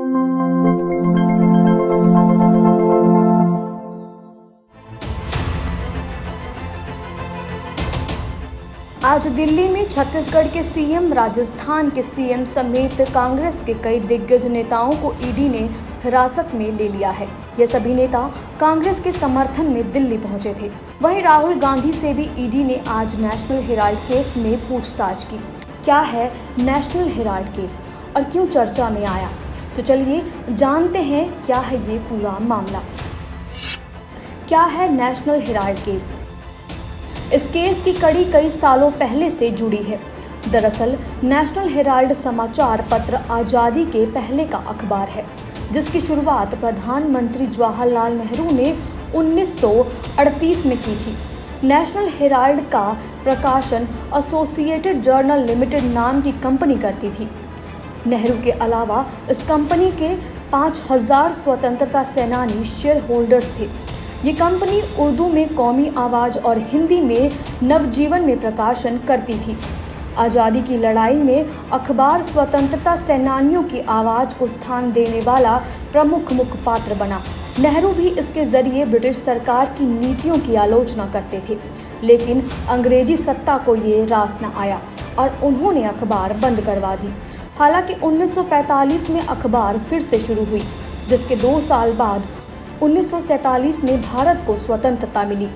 आज दिल्ली में छत्तीसगढ़ के सीएम, राजस्थान के सीएम समेत कांग्रेस के कई दिग्गज नेताओं को ईडी ने हिरासत में ले लिया है। ये सभी नेता कांग्रेस के समर्थन में दिल्ली पहुंचे थे। वहीं राहुल गांधी से भी ईडी ने आज नेशनल हेराल्ड केस में पूछताछ की। क्या है नेशनल हेराल्ड केस और क्यों चर्चा में आया, तो चलिए जानते हैं क्या है ये पूरा मामला। क्या है नेशनल हेराल्ड केस? इस केस की कड़ी कई सालों पहले से जुड़ी है। दरअसल नेशनल हेराल्ड समाचार पत्र आज़ादी के पहले का अखबार है, जिसकी शुरुआत प्रधानमंत्री जवाहरलाल नेहरू ने 1938 में की थी। नेशनल हेराल्ड का प्रकाशन एसोसिएटेड जर्नल लिमिटेड नाम की कंपनी करती थी। नेहरू के अलावा इस कंपनी के 5000 स्वतंत्रता सेनानी शेयर होल्डर्स थे। ये कंपनी उर्दू में कौमी आवाज़ और हिंदी में नवजीवन में प्रकाशन करती थी। आज़ादी की लड़ाई में अखबार स्वतंत्रता सेनानियों की आवाज़ को स्थान देने वाला प्रमुख मुख्य पात्र बना। नेहरू भी इसके जरिए ब्रिटिश सरकार की नीतियों की आलोचना करते थे, लेकिन अंग्रेजी सत्ता को ये रास न आया और उन्होंने अखबार बंद करवा दी। हालांकि 1945 में अखबार फिर से शुरू हुई, जिसके 2 साल बाद 1947 में भारत को स्वतंत्रता मिली।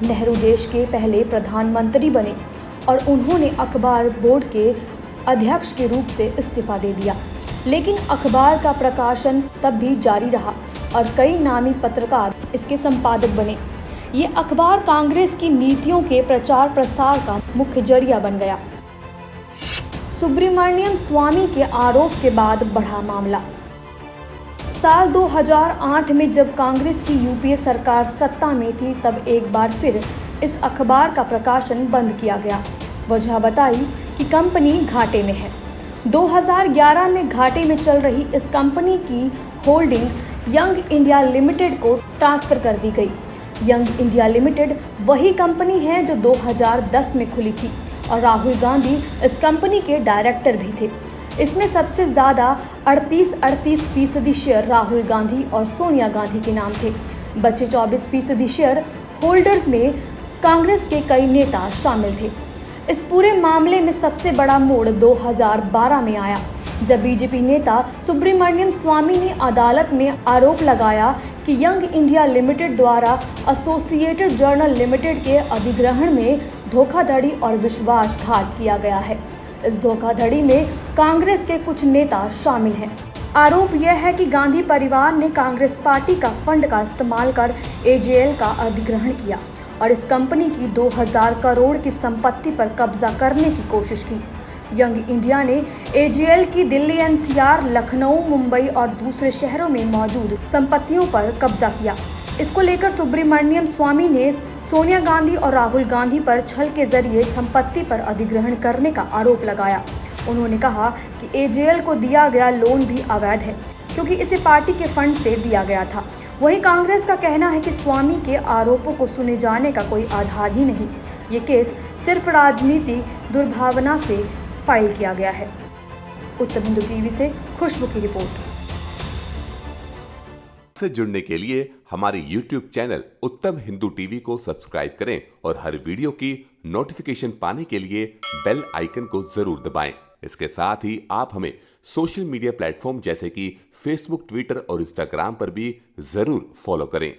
नेहरू देश के पहले प्रधानमंत्री बने और उन्होंने अखबार बोर्ड के अध्यक्ष के रूप से इस्तीफा दे दिया, लेकिन अखबार का प्रकाशन तब भी जारी रहा और कई नामी पत्रकार इसके संपादक बने। ये अखबार कांग्रेस की नीतियों के प्रचार प्रसार का मुख्य जरिया बन गया। सुब्रमण्यम स्वामी के आरोप के बाद बढ़ा मामला। साल 2008 में जब कांग्रेस की यूपीए सरकार सत्ता में थी, तब एक बार फिर इस अखबार का प्रकाशन बंद किया गया। वजह बताई कि कंपनी घाटे में है। 2011 में घाटे में चल रही इस कंपनी की होल्डिंग यंग इंडिया लिमिटेड को ट्रांसफर कर दी गई। यंग इंडिया लिमिटेड वही कंपनी है जो 2010 में खुली थी और राहुल गांधी इस कंपनी के डायरेक्टर भी थे। इसमें सबसे ज़्यादा 38% शेयर राहुल गांधी और सोनिया गांधी के नाम थे। बचे 24% शेयर होल्डर्स में कांग्रेस के कई नेता शामिल थे। इस पूरे मामले में सबसे बड़ा मोड़ 2012 में आया, जब बीजेपी नेता सुब्रमण्यम स्वामी ने अदालत में आरोप लगाया कि यंग इंडिया लिमिटेड द्वारा एसोसिएटेड जर्नल लिमिटेड के अधिग्रहण में धोखाधड़ी और विश्वासघात किया गया है। इस धोखाधड़ी में कांग्रेस के कुछ नेता शामिल हैं। आरोप यह है कि गांधी परिवार ने कांग्रेस पार्टी का फंड का इस्तेमाल कर एजेएल का अधिग्रहण किया और इस कंपनी की 2000 करोड़ की संपत्ति पर कब्जा करने की कोशिश की। यंग इंडिया ने एजेएल की दिल्ली एनसीआर, लखनऊ, मुंबई और दूसरे शहरों में मौजूद संपत्तियों पर कब्जा किया। इसको लेकर सुब्रमण्यम स्वामी ने सोनिया गांधी और राहुल गांधी पर छल के जरिए संपत्ति पर अधिग्रहण करने का आरोप लगाया। उन्होंने कहा कि एजेएल को दिया गया लोन भी अवैध है, क्योंकि इसे पार्टी के फंड से दिया गया था। वहीं कांग्रेस का कहना है कि स्वामी के आरोपों को सुने जाने का कोई आधार ही नहीं। ये केस सिर्फ राजनीति दुर्भावना से फाइल किया गया है। उत्तर हिंदू टीवी से खुशबू की रिपोर्ट। से जुड़ने के लिए हमारे YouTube चैनल उत्तम हिंदू टीवी को सब्सक्राइब करें और हर वीडियो की नोटिफिकेशन पाने के लिए बेल आइकन को जरूर दबाएं। इसके साथ ही आप हमें सोशल मीडिया प्लेटफॉर्म जैसे कि फेसबुक, ट्विटर और इंस्टाग्राम पर भी जरूर फॉलो करें।